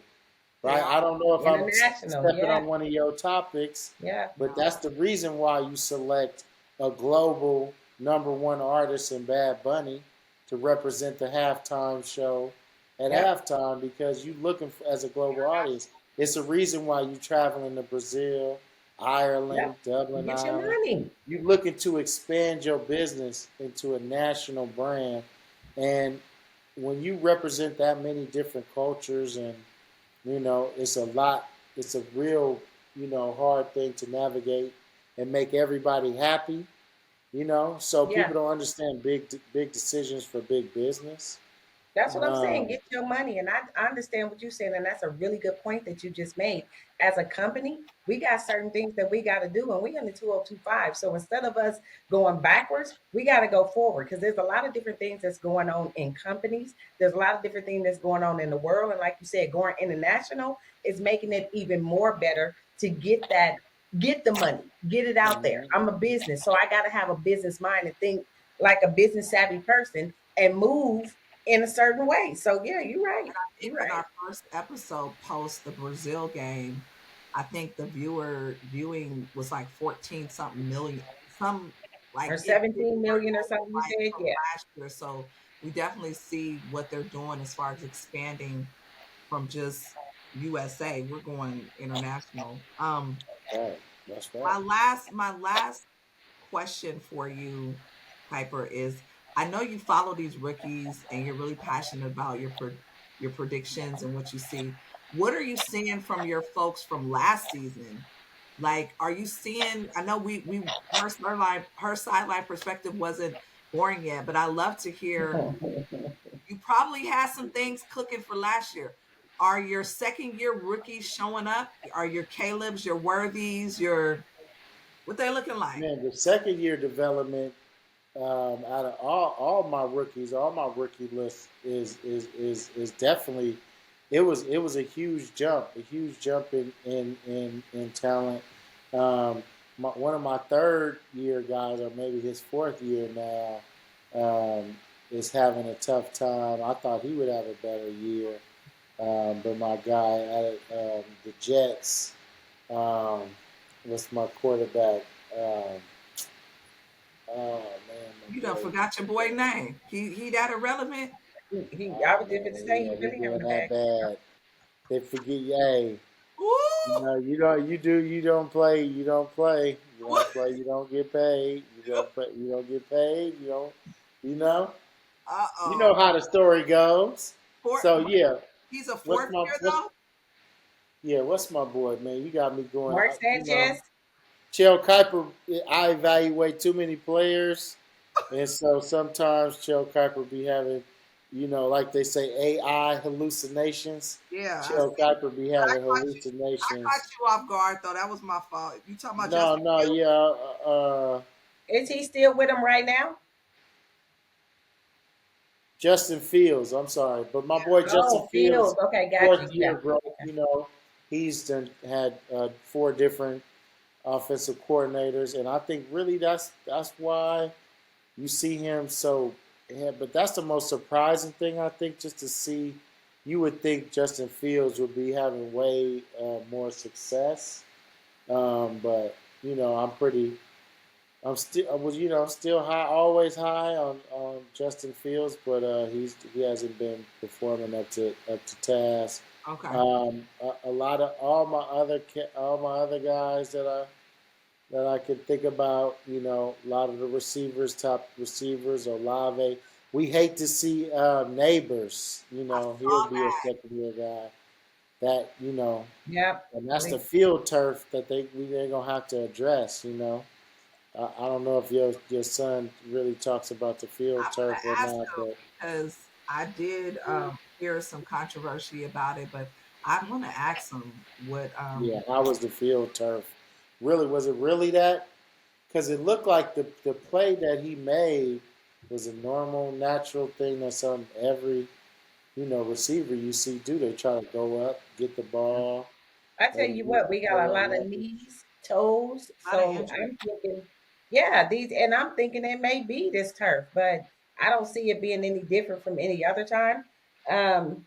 They right? are. I don't know if I'm International, stepping yeah, on one of your topics, yeah. but that's the reason why you select a global number one artist in Bad Bunny to represent the halftime show at Yep. halftime because you looking for, as a global audience. It's a reason why you traveling to Brazil, Ireland, Yep. Dublin, Get your Ireland. money. You looking to expand your business into a national brand, and when you represent that many different cultures and it's a lot. It's a real, hard thing to navigate and make everybody happy. So Yeah. people don't understand big decisions for big business. That's what I'm saying. Um, Get your money. And I understand what you're saying. And that's a really good point that you just made. As a company, we got certain things that we got to do, and we on the 2025. So instead of us going backwards, we got to go forward because there's a lot of different things that's going on in companies. There's a lot of different things that's going on in the world. And like you said, going international is making it even more better to get the money, get it out there. mhm. I'm a business, so I got to have a business mind and think like a business savvy person and move in a certain way. So yeah, you're right. I think You're in right. our first episode post the Brazil game, I think the viewing was like 14 something million. Some like Or it did 17 million or triple something you like said. from Yeah. last year. So we definitely see what they're doing as far as expanding from just USA. We're going international. Right. That's right. My last question for you, Piper, is I know you follow these rookies and you're really passionate about your predictions and what you see. What are you seeing from your folks from last season? Like, are you seeing? I know we her sideline perspective wasn't born yet, but I love to hear. You probably had some things cooking for last year. Are your second year rookies showing up? Are your Caleb's, your Worthies, your what they looking like? Man, the second year development out of all my rookies, all my rookie list is definitely it was a huge jump in talent. One of my third year guys, or maybe his fourth year now, is having a tough time. I thought he would have a better year, but my guy at the Jets, um, what's my quarterback? Um, oh man, You my done boy. forgot your boy name. He that irrelevant? I Oh was just going to man, say yeah, he they really having doing a that bad. bad. They forget, hey, Ooh! you don't play, you don't play, you don't get paid, you don't get paid, you know, you Uh-oh. know how the story goes. Four, So yeah, he's a what's fourth my year what's though? yeah, what's my boy, man? You got me going. Mark Sanchez. Chel Kiper, I evaluate too many players, and so sometimes Chel Kiper be having, like they say, AI hallucinations. Yeah, I Chel see. Kiper be But having I caught hallucinations. you off guard though. That was my fault. You talking about No, Justin no, Fields? yeah, Is he still with him right now? Justin Fields. I'm sorry, but my boy Justin Oh, Fields, Fields. Okay, got you. fourth Yeah. year, bro. Okay. He's done had four different offensive coordinators, and I think really that's why you see him so. Yeah, but that's the most surprising thing I think, just to see, you would think Justin Fields would be having way more success. But I'm pretty. I'm still. I was. Still high. Always high on Justin Fields, but he hasn't been performing up to task. Okay. A lot of all my other guys that I can think about. A lot of the receivers, top receivers, Olave. We hate to see neighbors. I He'll saw be a that. second year guy. That Yep. and that's the field turf that they're gonna have to address. I don't know if your son really talks about the field I'm gonna turf or ask not, him but because I did hear some controversy about it, but I'm gonna ask him what yeah, how was the field turf? Really, was it really that? Because it looked like the play that he made was a normal, natural thing that's on every receiver you see do. They try to go up, get the ball, I tell and you what, we got play a on lot of leverage. knees, toes. a lot of So injuries. I'm thinking, yeah, and I'm thinking it may be this turf, but I don't see it being any different from any other time. Um,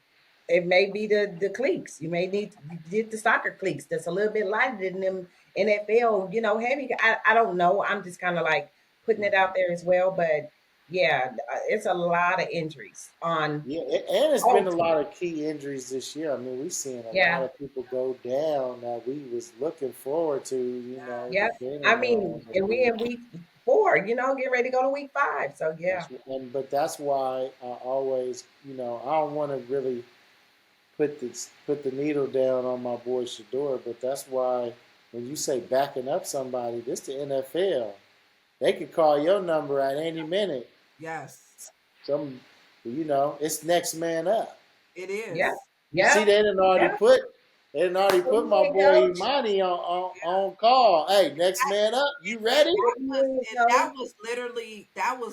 it may be the cleats. You may need to get the soccer cleats that's a little bit lighter than them NFL, heavy. I don't know. I'm just kind of like putting it out Mhm. there as well. But yeah, it's a lot of injuries on Yeah, and it's been all a teams. lot of key injuries this year. I mean, we've seen a lot Yeah. of people go down that we was looking forward to, Yep. I depending on mean, the and we week. in week 4, get ready to go to week 5. So yeah. But that's why I always, I don't want to really put the needle down on my boy Shador, but that's why when you say backing up somebody, this the NFL. They could call your number at any minute. Yes, Some, it's next man up. it Yeah. is. You see, Yeah. Yeah. they didn't already Put put me my in, boy coach. Imani Yeah. on call. Hey, next man up. You ready? Put Was me in, and coach. that was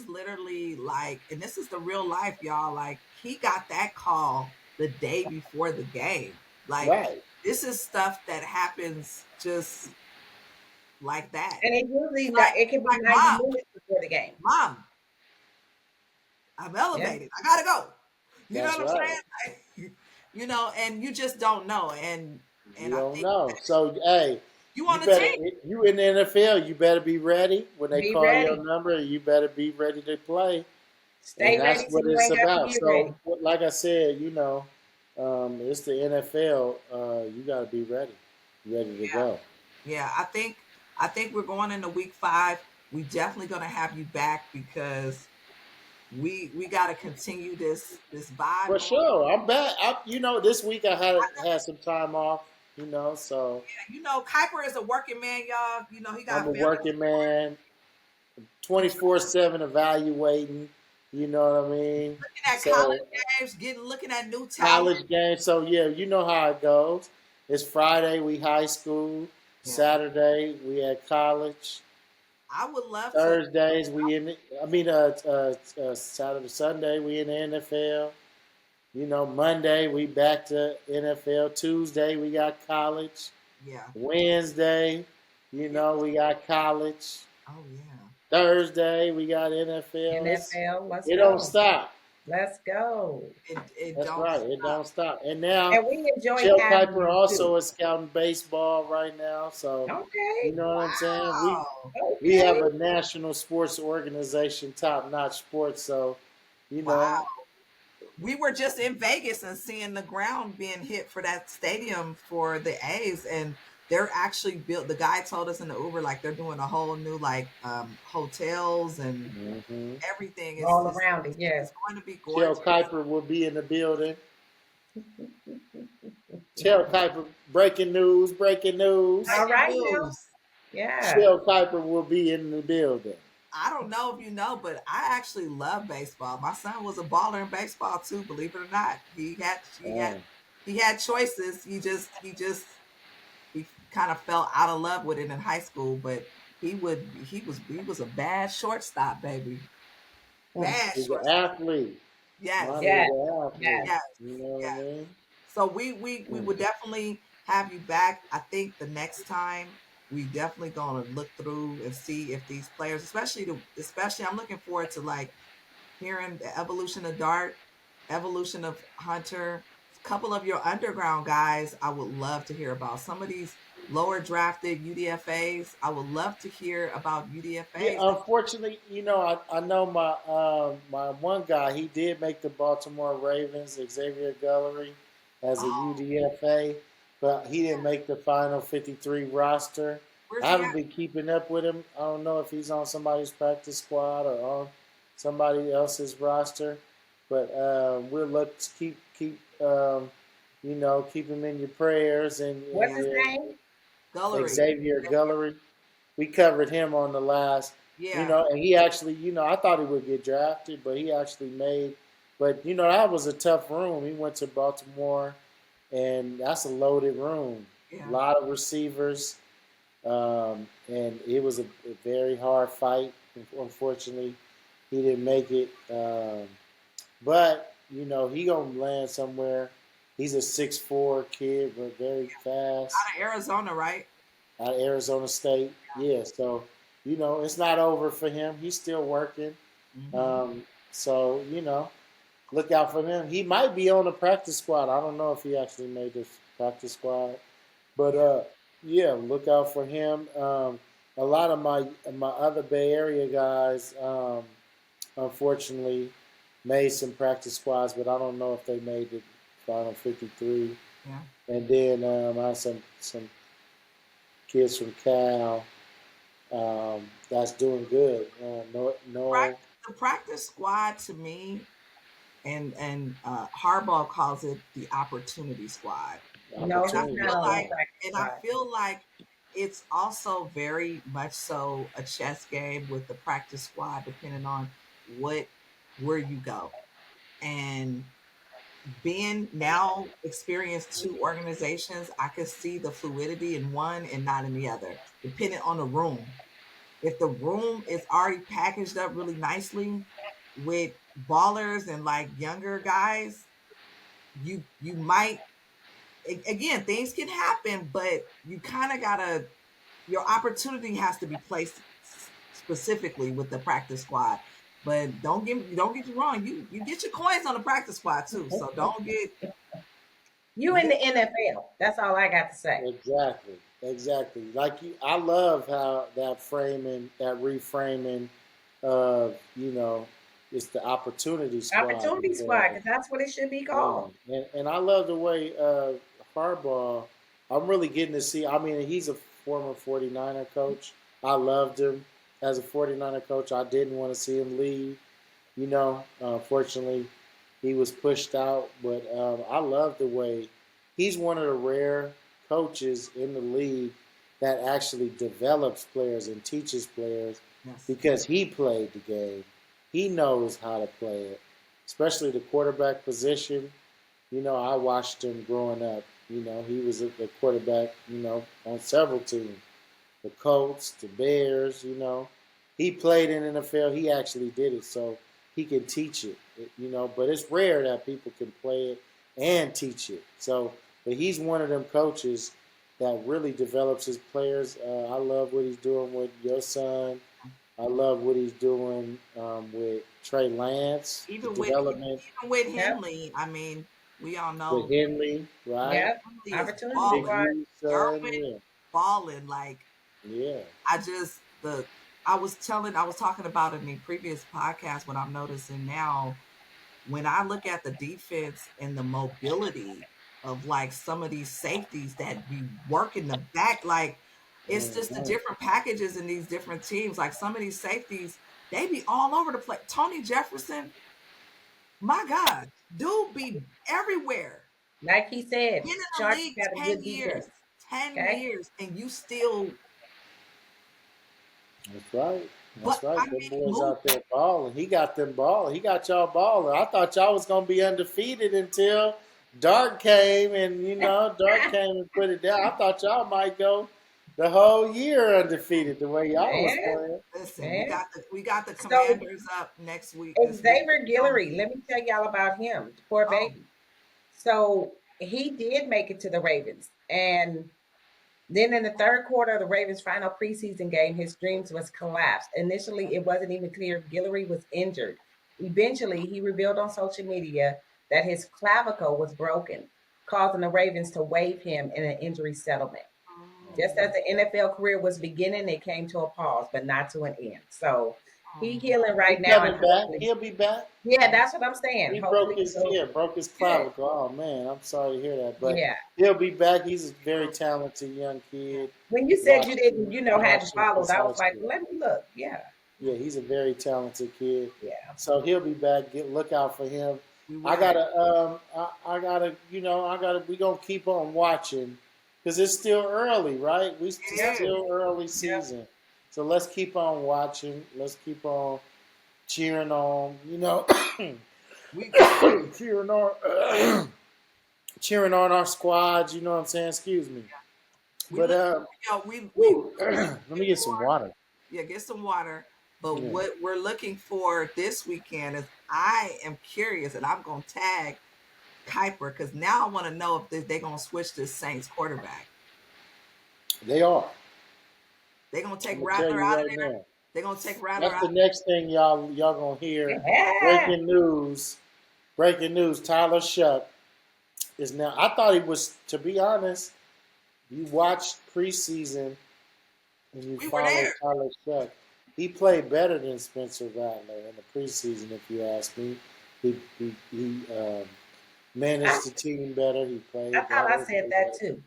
literally like, and this is the real life, y'all. Like he got that call the day before the game. Like Right. this is stuff that happens just like that. And it usually It's not, it it's can be like 90 minutes before the game. mom, I'm Yeah. elevated. I gotta go. You know That's what I'm right. saying? Like, and you just don't know. And You I don't think know. So hey, you you on the better team. you in the NFL. You better be ready when they Be call your ready. number. You better be ready to play, and Stay that's ready so what you it's ain't got to about. get ready. So, like I said, it's the NFL. You got to be ready, ready to go. Yeah, I think we're going into week 5. We definitely gonna have you back because we got to continue this vibe For going. sure, I'm back. This week I had some time off. So Kiper is a working man, y'all. He I'm got a bills. working man, He's 24/7 evaluating. You know what I mean? looking at So college games, looking at new talent. college game. So yeah, you know how it goes. It's Friday we high school. Yeah, Saturday we at college. I would love to. Thursdays we in. Saturday Sunday we in the NFL. Monday we back to NFL. Tuesday we got college. Yeah, Wednesday, yeah. we got college. Oh yeah. Thursday we got NFL. NFL, let's It don't go. stop. Let's go. It That's don't right. It stop. don't stop. And now And we enjoy Chel having Kiper you too. also is scouting baseball right now. So you Okay. know what I'm saying? Wow. We have Okay. a national sports organization, top notch sports. So, you know, Wow. We were just in Vegas and seeing the ground being hit for that stadium for the A's, and they're actually built. The guy told us in the Uber like they're doing a whole new like hotels and hmm everything. It's All it's, around it. it's Yes. going to be Chel gorgeous. Kiper will be in the building. Chel Kiper, breaking news, breaking news. All Breaking right now. news. Yeah. Chel Kiper will be in the building. I don't know if you know, but I actually love baseball. My son was a baller in baseball too. Believe it or not, Oh, he had choices. He kind of fell out of love with it in high school, but he was a bad shortstop, baby. Mm. Bad he's an shortstop. athlete. Yes, Monty is Yes. an athlete. Yes. yes, You know what I yes. mean? So we Mm. would definitely have you back. I think the next time we definitely gonna look through and see if these players, especially I'm looking forward to like hearing the evolution of Dart, evolution of Hunter, couple of your underground guys I would love to hear about. Some of these lower drafted UDFAs, I would love to hear about Yeah, UDFAs. unfortunately, I know my one guy. He did make the Baltimore Ravens, Xavier Gullery, as a Oh, UDFA, but he didn't make the final 53 roster. where's I he haven't at? been keeping up with him. I don't know if he's on somebody's practice squad or on somebody else's roster, but we'll look to keep him in your prayers What's and his your name? Gullery. Xavier Gullery. We covered him on the last, Yeah, and he actually, I thought he would get drafted, but he actually made. But that was a tough room. He went to Baltimore, and that's a loaded room. A yeah. lot of receivers, and it was a very hard fight. Unfortunately, he didn't make it. But he gonna land somewhere. He's a 6'4" kid, but very fast Out of Arizona, right? out of Arizona State. Yeah, so it's not over for him. He's still working. Hmm. So look out for him. He might be on the practice squad. I don't know if he actually made the practice squad, but Yeah. yeah, look out for him. A lot of my other Bay Area guys, unfortunately, made some practice squads, but I don't know if they made the final 53. Yeah. And then I have some kids from Cal that's doing good. No, no The practice squad to me, and Harbaugh calls it the opportunity squad. No, And I he's opportunity feel not on the like squad. practice and I squad. feel like it's also very much so a chess game with the practice squad, depending on where you go. And being now experienced two organizations, I could see the fluidity in one and not in the other, depending on the room. If the room is already packaged up really nicely with ballers and like younger guys, you might, again, things can happen, but you kind of gotta, your opportunity has to be placed specifically with the practice squad. But don't get you wrong, you get your coins on the practice squad too. So You don't in get the NFL. That's all I got to say. Exactly, exactly. Like I love how that reframing of it's the opportunity squad Opportunity these squad, days. because that's what it should be Yeah, called. and I love the way Harbaugh. I'm really getting to see. I mean, he's a former 49er coach. I loved him as a 49er coach. I didn't want to see him leave. Fortunately, he was pushed out. But I love the way he's one of the rare coaches in the league that actually develops players and teaches players yes. because he played the game. He knows how to play it, especially the quarterback position. I watched him growing up. He was a quarterback, on several teams, the Colts, the Bears. He played in the NFL. He actually did it, so he can teach it. But it's rare that people can play it and teach it. So, but he's one of them coaches that really develops his players. I love what he's doing with your son. I love what he's doing with Trey Lance, the Even with development even with Yep. Henley, I mean, we all with know Henley, right? Yep. Henley is Opportunity Big balling. squad. U son, Derwin yeah, balling like, yeah. I just the I was talking about it in the previous podcast. What I'm noticing now, when I look at the defense and the mobility of like some of these safeties that be working the back, like it's just the Mm-hmm. different packages in these different teams. Like some of these safeties, they be all over the place. Tony Jefferson, my God, dude be everywhere. Like he said, Been in the Chargers league got a 10 good years, defense. 10 Okay. years, and you still, That's right. but That's right. I Them mean, boys move. out there balling. He got them balling. He got y'all balling. I thought y'all was gonna be undefeated until Dark came and Dark came and put it down. I thought y'all might go the whole year undefeated the way y'all was Yeah. playing. Listen, we Yeah. got the So Commanders up next week. This week, Xavier Guillory, let me tell y'all about him, the poor oh, baby. So he did make it to the Ravens. And then in the third quarter of the Ravens' final preseason game, his dreams was collapsed. Initially, it wasn't even clear if Guillory was injured. Eventually, he revealed on social media that his clavicle was broken, causing the Ravens to waive him in an injury settlement. Just Oh, as the NFL career was beginning, it came to a pause, but not to an end. So he oh, healing right He's now, and coming back. hopefully, He'll be back. yeah, that's what I'm saying. He broke Hopefully, his he'll broke his good. clavicle. Oh man, I'm sorry to hear that. But Yeah. he'll be back. He's a very talented young kid. When you said you Watched didn't, hadn't watched him followed, since I high was like, school. let me look. Yeah, Yeah, he's a very talented kid. yeah, So he'll be back. Look out for him. we I will. gotta, I gotta, we gonna keep on watching because it's still early, right? It's yep, It is. still early yep. season, so let's keep on watching. Let's keep on cheering on. We Cheering on, cheering on our squads. You know what I'm saying? Excuse me. we But look, we woo, let me looking get for, some water. yeah, get some water. But Yeah, what we're looking for this weekend is I am curious, and I'm gonna tag Kiper because now I want to know if they're gonna switch to Saints quarterback. they are. They're gonna take I'm gonna tell Rattler you out of right there. now. They're gonna take Rattler That's out. the next thing y'all gonna hear. Yeah. Breaking news. Breaking news. Tyler Shuck is now. I thought he was. To be honest, you watched preseason and you We were followed there. Tyler Shuck. He played better than Spencer Rattler in the preseason. If you ask me, he I, managed the team better. He I played thought I better. said Played that better. too.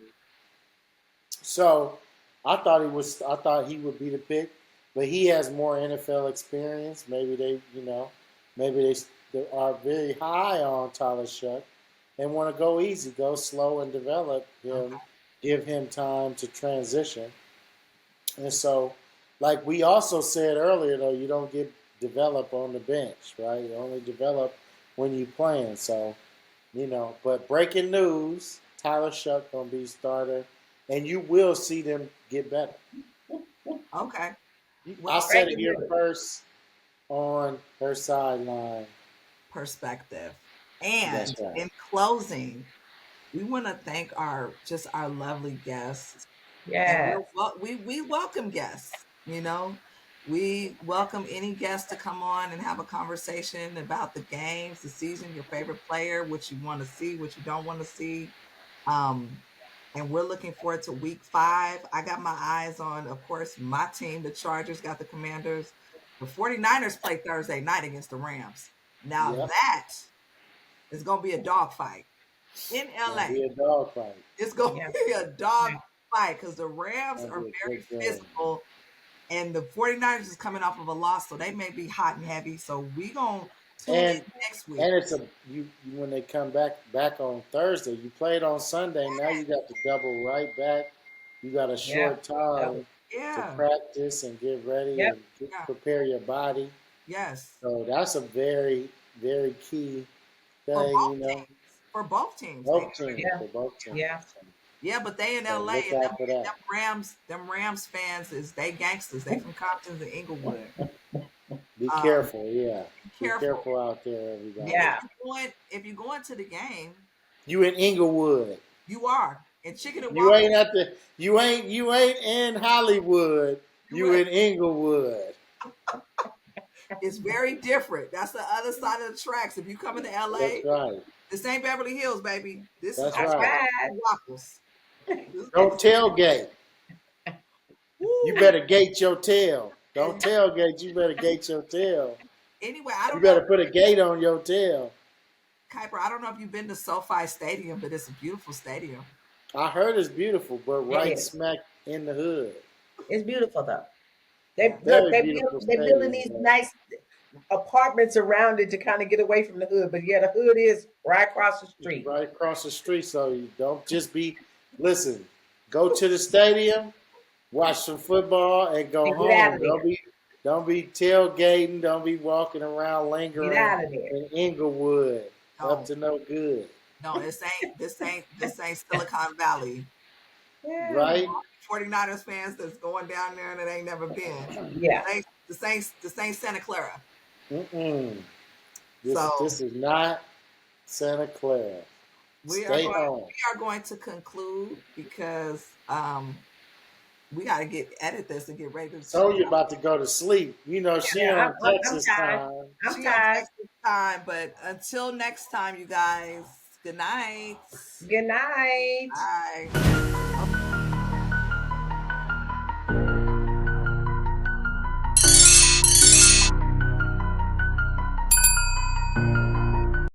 So I thought he was. I thought he would be the pick, but he has more NFL experience. Maybe they are very high on Tyler Shuck and want to go easy, go slow, and develop him, Okay. give him time to transition. And so, like we also said earlier, though, you don't get develop on the bench, right? You only develop when you playing. So but breaking news, Tyler Shuck gonna be starter, and you will see them get better. Okay. I Well, said it Breaking here news. first on her sideline. perspective. That's And right. in closing, we want to thank our lovely guests, and Yes. we welcome guests. We welcome any guest to come on and have a conversation about the games, the season, your favorite player, what you want to see, what you don't want to see. Um, and we're looking forward to week 5. I got my eyes on, of course, my team. The Chargers got the Commanders. The 49ers play Thursday night against the Rams. Now Yep. that is going to be a dogfight in Gonna be LA. a dog fight. It's going Yeah. to be a dog Yeah. fight because the Rams Gonna are be a very good game. physical and the 49ers is coming off of a loss, so they may be hot and heavy. So we going to tune in And next week. and it's when they come back on Thursday. You played on Sunday. Now you got to double right back. You got a Yeah. short That was, time to Yeah. practice and get ready yep. and Yeah. prepare your body. Yes. So that's a very, very key For thing, both teams. For both teams. They both teams, Yeah. for both teams. Yeah. Yeah, but they in So LA look and out for that. them Rams fans is they gangsters. They from Compton to Inglewood. Be Um, careful, yeah. be Be careful. careful out there, And everybody. Yeah. if you're going to the game, You in Inglewood. you are. And chicken and You ain't waffles, at the you ain't in Hollywood. you You in. in Inglewood. It's very different. That's the other side of the tracks. If you come into That's LA, right. this ain't Beverly Hills, baby. This is That's That's right. chicken right. and waffles. Don't tailgate. You Woo. better gate your tail. Don't And tailgate. You better gate your tail. anyway, I You don't know, better put a gate on your tail. Kuiper, I don't know if you've been to SoFi Stadium, but it's a beautiful stadium. I heard it's beautiful, but It right is. smack in the hood. It's beautiful though. Yeah. Very beautiful They're building stadium, these though. nice apartments around it to kind of get away from the hood. But yeah, the hood is right across the It's street. right across the street, so you don't just be. Listen, go to the stadium, watch some football, and go And get out home. of there. Don't be tailgating. Don't be walking around Get lingering out of there. in Inglewood. Up No, to no good, no, this ain't Silicon Valley. Yeah. right? 49ers fans that's going down there and it ain't never been. Yeah. The Saints Santa Clara. Mm-mm. So This is not Santa Clara. we are Stay going home. we are going to conclude because We gotta get edit this and get ready to So check. you're about to go to sleep. You know, she Yeah, on I'm Texas tired. time. I'm She on tired. Texas time, but until next time, you guys. Good night. Good night. Bye.